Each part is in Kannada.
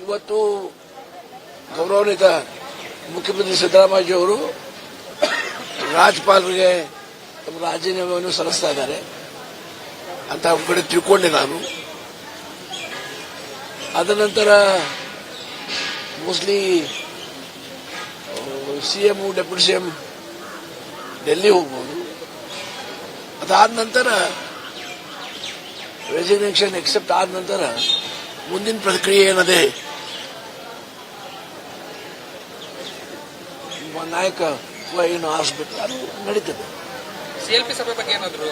ಇವತ್ತು ಗೌರವಾನ್ವಿತ ಮುಖ್ಯಮಂತ್ರಿ ಸಿದ್ದರಾಮಯ್ಯ ಅವರು ರಾಜ್ಯಪಾಲರಿಗೆ ತಮ್ಮ ರಾಜೀನಾಮೆಯನ್ನು ಸಲ್ಲಿಸ್ತಾ ಇದ್ದಾರೆ ಅಂತ ಒಂದು ಕಡೆ ತಿಳ್ಕೊಂಡೆ ನಾನು. ಅದ ನಂತರ mostly CM deputy CM Delhi ಹೋಗ್ಬೋದು. ಅದಾದ ನಂತರ ರೆಸಿಗ್ನೇಷನ್ ಎಕ್ಸೆಪ್ಟ್ ಆದ ನಂತರ ಮುಂದಿನ ಪ್ರಕ್ರಿಯೆ ಏನದೆ ನಾಯಕ ಏನು ಆರಿಸಬೇಕು ಅದು ನಡೀತದೆ. ಸಿಎಲ್ಪಿ ಸಭೆ ಬಗ್ಗೆ ಏನಾದ್ರು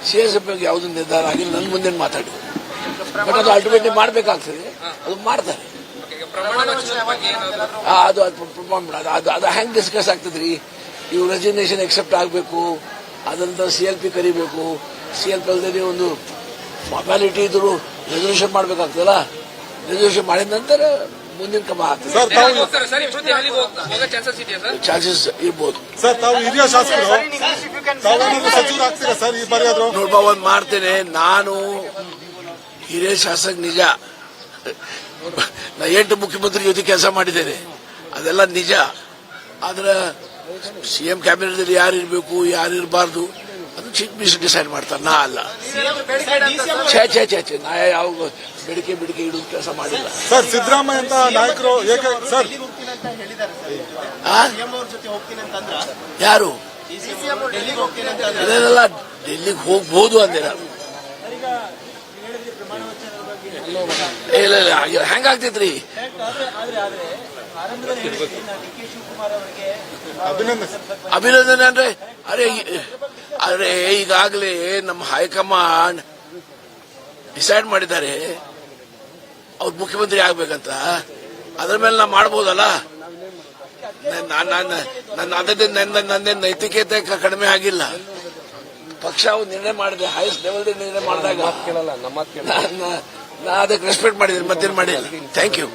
ಸಿಎಸ್ ಬಗ್ಗೆ ಯಾವುದೂ ನಿರ್ಧಾರ ಆಗಿಲ್ಲ. ನನ್ನ ಮುಂದೆ ಮಾತಾಡಿ ಬಟ್ ಅದು ಅಲ್ಟಿಮೇಟ್ಲಿ ಮಾಡಬೇಕಾಗ್ತದೆ. ಅದು ಮಾಡ್ತಾರೆ. ಅದು ಅದು ಹೆಂಗ್ ಡಿಸ್ಕಸ್ ಆಗ್ತದ್ರಿ? ಇವು ರೆಸಿಗ್ನೇಷನ್ ಎಕ್ಸೆಪ್ಟ್ ಆಗಬೇಕು, ಅದಂತ ಸಿಎಲ್ಪಿ ಕರಿಬೇಕು. ಸಿಎಲ್ಪಿ ಅಲ್ಲದೆ ಒಂದು ಫಾರ್ಮಾಲಿಟಿ ಇದ್ರು ರೆಸಲ್ಯೂಷನ್ ಮಾಡಬೇಕಾಗ್ತದಲ್ಲ. ರೆಸಲ್ಯೂಷನ್ ಮಾಡಿದ ನಂತರ ಮುಂದಿನ ಕ್ರಮ ಆಗ್ತದೆ. ಚಾನ್ಸಸ್ ಇರ್ಬೋದು. ನೋಡ್ಬಾ ಒಂದ್ ಮಾಡ್ತೇನೆ. ನಾನು ಹಿರಿಯ ಶಾಸಕ ನಿಜ. ನಾ 8 ಮುಖ್ಯಮಂತ್ರಿ ಜೊತೆ ಕೆಲಸ ಮಾಡಿದ್ದೇನೆ, ಅದೆಲ್ಲ ನಿಜ. ಆದ್ರೆ ಸಿಎಂ ಕ್ಯಾಬಿನೆಟ್ ಯಾರು ಇರಬೇಕು ಯಾರು ಇರಬಾರ್ದು ಅದು ಚೀಫ್ ಮಿನಿಸ್ಟರ್ ಡಿಸೈಡ್ ಮಾಡ್ತಾರೆ, ನಾ ಅಲ್ಲ. ಛೇ ನಾ ಯಾವ ಬೇಡಿಕೆ ಇಡುವ ಕೆಲಸ ಮಾಡಿಲ್ಲ. ಸರ್, ಸಿದ್ದರಾಮಯ್ಯ ಅಂತ ನಾಯಕರು ಯಾರು ಇದನ್ನೆಲ್ಲ ಡೆಲ್ಲಿಗೆ ಹೋಗ್ಬೋದು ಅಂದೆ ನಾನು. ಇಲ್ಲ ಹೆಂಗಾಗ್ತೈತ್ರಿ? ಅಭಿನಂದನೆ ಅಂದ್ರೆ ಅರೆ ಈಗಾಗಲೇ ನಮ್ಮ ಹೈಕಮಾಂಡ್ ಡಿಸೈಡ್ ಮಾಡಿದ್ದಾರೆ ಅವ್ರು ಮುಖ್ಯಮಂತ್ರಿ ಆಗ್ಬೇಕಂತ. ಅದ್ರ ಮೇಲೆ ನಾ ಮಾಡ್ಬೋದಲ್ಲ. ನನ್ನ ನೈತಿಕತೆ ಕಡಿಮೆ ಆಗಿಲ್ಲ. ಪಕ್ಷ ನಿರ್ಣಯ ಮಾಡಿದೆ, ಹೈಯೆಸ್ಟ್ ಲೆವೆಲ್ ನಿರ್ಣಯ ಮಾಡಿದಾಗ ನಾ ಅದಕ್ಕೆ ರೆಸ್ಪೆಕ್ಟ್ ಮಾಡಿದ್ದೀನಿ, ಮತ್ತೇನು ಮಾಡಿಲ್ಲ. Thank you.